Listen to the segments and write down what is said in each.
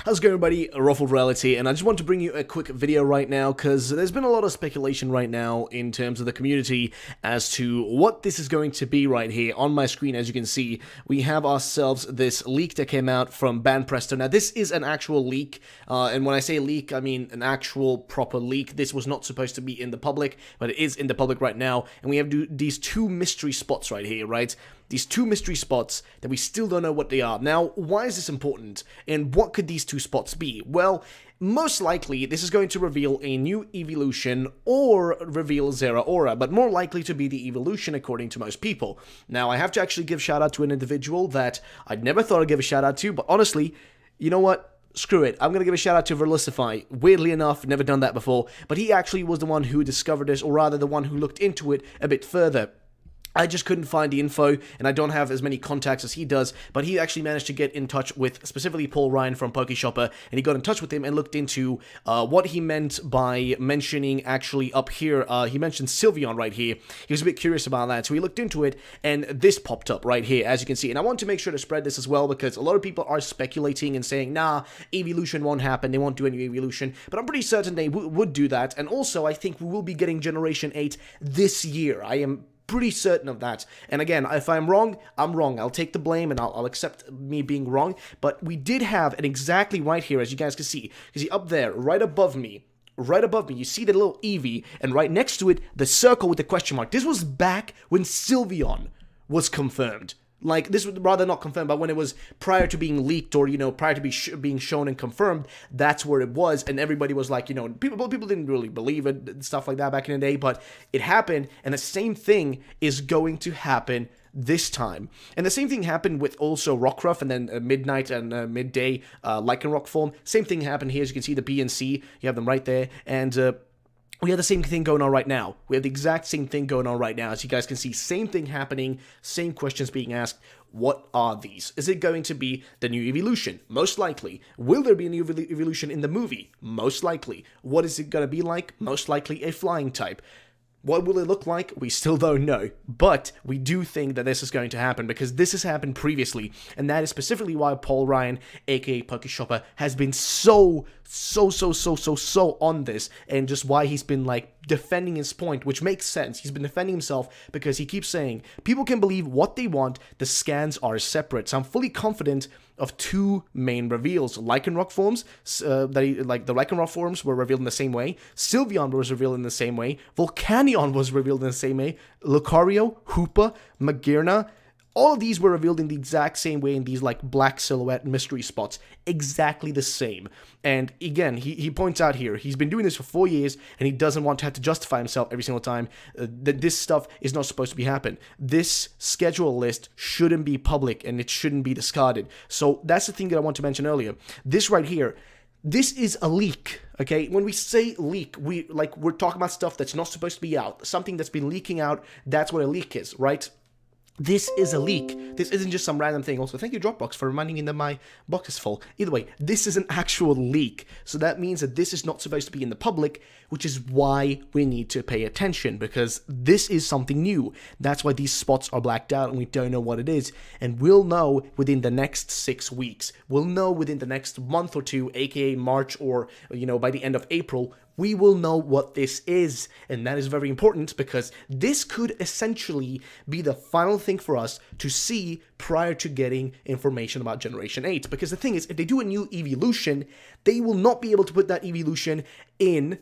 How's it going, everybody? Ruffled Reality, and I just want to bring you a quick video right now because there's been a lot of speculation right now in terms of the community as to what this is going to be right here. On my screen, as you can see, we have ourselves this leak that came out from Banpresto. Now, this is an actual leak, and when I say leak, I mean an actual proper leak. This was not supposed to be in the public, but it is in the public right now, and we have these two mystery spots right here, right? These two mystery spots that we still don't know what they are. Now, why is this important? And what could these two spots be? Well, most likely, this is going to reveal a new evolution or reveal Zeraora, but more likely to be the evolution according to most people. Now, I have to actually give shout out to an individual that I'd never thought I'd give a shout out to, but honestly, you know what? Screw it. I'm going to give a shout out to Verlicify. Weirdly enough, never done that before, but he actually was the one who discovered this, or rather the one who looked into it a bit further. I just couldn't find the info, and I don't have as many contacts as he does, but he actually managed to get in touch with specifically Paul Ryan from PokeShopper, and he got in touch with him and looked into what he meant by mentioning actually up here. He mentioned Sylveon right here. He was a bit curious about that, so he looked into it, and this popped up right here, as you can see. And I want to make sure to spread this as well, because a lot of people are speculating and saying, nah, evolution won't happen, they won't do any evolution, but I'm pretty certain they would do that. And also, I think we will be getting Generation 8 this year. I am pretty certain of that. And again, if I'm wrong, I'm wrong. I'll take the blame and I'll accept me being wrong. But we did have an exactly right here, as you guys can see. You see up there, right above me, you see the little Eevee, and right next to it, the circle with the question mark. This was back when Sylveon was confirmed. Like, this was rather not confirmed, but when it was prior to being leaked, or, you know, prior to being shown and confirmed, that's where it was, and everybody was like, you know, people didn't really believe it, and stuff like that back in the day, but it happened, and the same thing is going to happen this time. And the same thing happened with also Rockruff, and then Midnight and Midday Lycanroc form. Same thing happened here, as you can see, the B and C, you have them right there, and we have the same thing going on right now. We have the exact same thing going on right now. As you guys can see, same thing happening, same questions being asked. What are these? Is it going to be the new evolution? Most likely. Will there be a new evolution in the movie? Most likely. What is it going to be like? Most likely a flying type. What will it look like? We still don't know, but we do think that this is going to happen because this has happened previously, and that is specifically why Paul Ryan, aka PokeShopper, has been so on this, and just why he's been like defending his point, which makes sense. He's been defending himself because he keeps saying people can believe what they want, the scans are separate. So I'm fully confident of two main reveals. Lycanroc forms, like the Lycanroc forms were revealed in the same way. Sylveon was revealed in the same way. Volcanion was revealed in the same way. Lucario, Hoopa, Magearna, all of these were revealed in the exact same way in these like black silhouette mystery spots. Exactly the same. And again, he points out here, he's been doing this for 4 years and he doesn't want to have to justify himself every single time that this stuff is not supposed to be happening. This schedule list shouldn't be public and it shouldn't be discarded. So that's the thing that I want to mention earlier. This right here, this is a leak, okay? When we say leak, we're talking about stuff that's not supposed to be out. Something that's been leaking out, that's what a leak is, right? This is a leak. This isn't just some random thing. Also, thank you, Dropbox, for reminding me that my box is full. Either way, this is an actual leak. So that means that this is not supposed to be in the public, which is why we need to pay attention, because this is something new. That's why these spots are blacked out and we don't know what it is. And we'll know within the next 6 weeks. We'll know within the next month or two, aka March, or, you know, by the end of April, we will know what this is, and that is very important because this could essentially be the final thing for us to see prior to getting information about Generation 8. Because the thing is, if they do a new evolution, they will not be able to put that evolution in,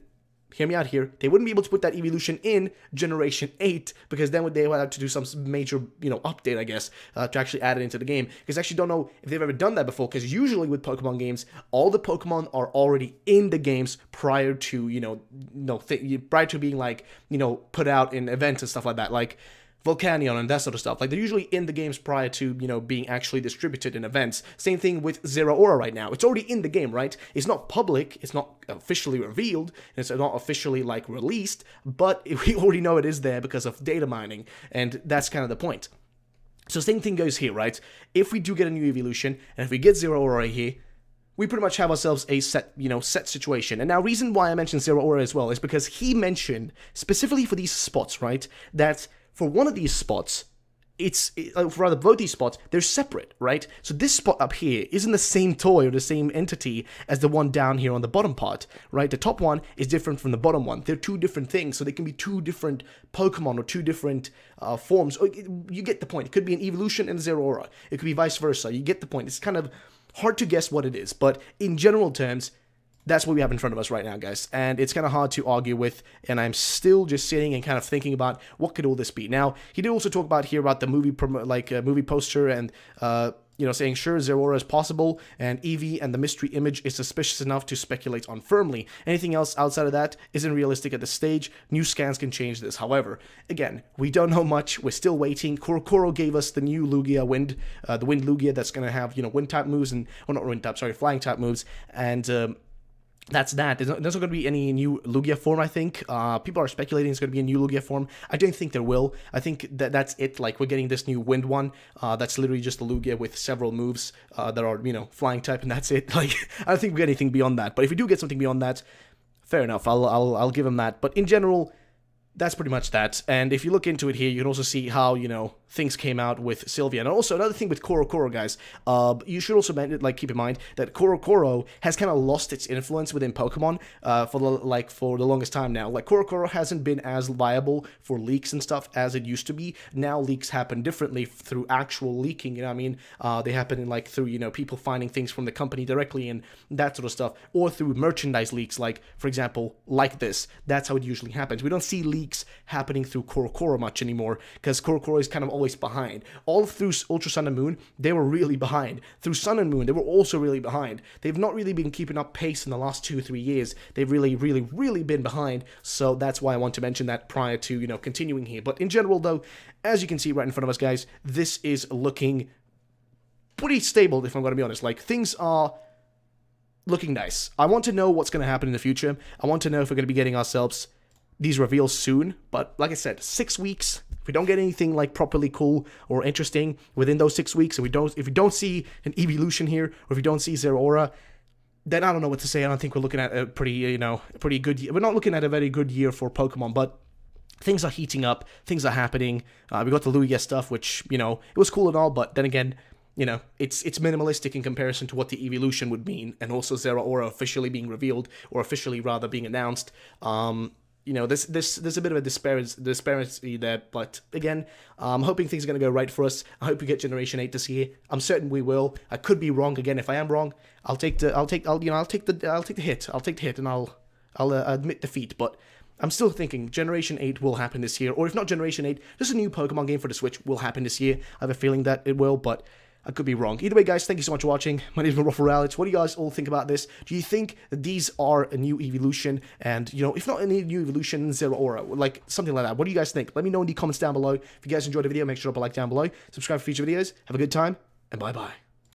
hear me out here, they wouldn't be able to put that evolution in Generation 8, because then they would have to do some major, you know, update, I guess, to actually add it into the game. Because I actually don't know if they've ever done that before, because usually with Pokemon games, all the Pokemon are already in the games prior to, prior to being, like, you know, put out in events and stuff like that. Like Volcanion and that sort of stuff. Like, they're usually in the games prior to, you know, being actually distributed in events. Same thing with Zeraora right now. It's already in the game, right? It's not public, it's not officially revealed, it's not officially, like, released, but we already know it is there because of data mining, and that's kind of the point. So same thing goes here, right? If we do get a new evolution, and if we get Zeraora right here, we pretty much have ourselves a set situation. And now, reason why I mentioned Zeraora as well is because he mentioned, specifically for these spots, right, that for one of these spots, rather both these spots, they're separate, right? So this spot up here isn't the same toy or the same entity as the one down here on the bottom part, right? The top one is different from the bottom one. They're two different things, so they can be two different Pokemon or two different forms. You get the point. It could be an Evolution and a Zeraora. It could be vice versa. You get the point. It's kind of hard to guess what it is, but in general terms, that's what we have in front of us right now, guys, and it's kind of hard to argue with, and I'm still just sitting and kind of thinking about what could all this be. Now, he did also talk about here about the movie, movie poster, and you know, saying sure, Zeraora is possible, and Eevee and the mystery image is suspicious enough to speculate on firmly. Anything else outside of that isn't realistic at this stage. New scans can change this. However, again, we don't know much. We're still waiting. CoroCoro gave us the new Lugia Wind, the Wind Lugia that's going to have, you know, Wind type moves and, or not Wind type, sorry, Flying type moves, and that's that. There's not going to be any new Lugia form, I think. People are speculating it's going to be a new Lugia form. I don't think there will. I think that's it. Like, we're getting this new Wind one. That's literally just a Lugia with several moves that are, you know, Flying type, and that's it. Like, I don't think we get anything beyond that. But if we do get something beyond that, fair enough. I'll give him that. But in general, that's pretty much that. And if you look into it here, you can also see how, you know, things came out with Sylvia. And also, another thing with CoroCoro, guys, you should also, like, keep in mind that CoroCoro has kind of lost its influence within Pokemon for the longest time now. Like, CoroCoro hasn't been as viable for leaks and stuff as it used to be. Now leaks happen differently through actual leaking, you know what I mean? They happen in, like, through, you know, people finding things from the company directly and that sort of stuff, or through merchandise leaks, like, for example, like this. That's how it usually happens. We don't see leaks happening through CoroCoro much anymore, because CoroCoro is kind of always behind. All through Ultra Sun and Moon, they were really behind. Through Sun and Moon, they were also really behind. They've not really been keeping up pace in the last 2 or 3 years. They've really been behind, so that's why I want to mention that prior to, you know, continuing here. But in general, though, as you can see right in front of us, guys, this is looking pretty stable, if I'm going to be honest. Like, things are looking nice. I want to know what's going to happen in the future. I want to know if we're going to be getting ourselves these reveals soon, but like I said, 6 weeks. If we don't get anything like properly cool or interesting within those 6 weeks, and if we don't see an EEVEELUTION here, or if we don't see Zeraora, then I don't know what to say. I don't think we're looking at a pretty, you know, pretty good year. We're not looking at a very good year for Pokemon, but things are heating up, things are happening. We got the Lugia stuff, which, you know, it was cool and all, but then again, you know, it's minimalistic in comparison to what the EEVEELUTION would mean, and also Zeraora officially being revealed, or officially rather being announced. You know, there's a bit of a disparity there, but again, I'm hoping things are going to go right for us. I hope we get Generation 8 this year. I'm certain we will. I could be wrong again. If I am wrong, I'll take the hit, and I'll admit defeat. But I'm still thinking Generation 8 will happen this year, or if not Generation 8, just a new Pokemon game for the Switch will happen this year. I have a feeling that it will, but I could be wrong. Either way, guys, thank you so much for watching. My name is Alex. What do you guys all think about this? Do you think that these are a new evolution? And, you know, if not any new evolution, Zeraora, like something like that. What do you guys think? Let me know in the comments down below. If you guys enjoyed the video, make sure to drop a like down below. Subscribe for future videos. Have a good time, and bye-bye.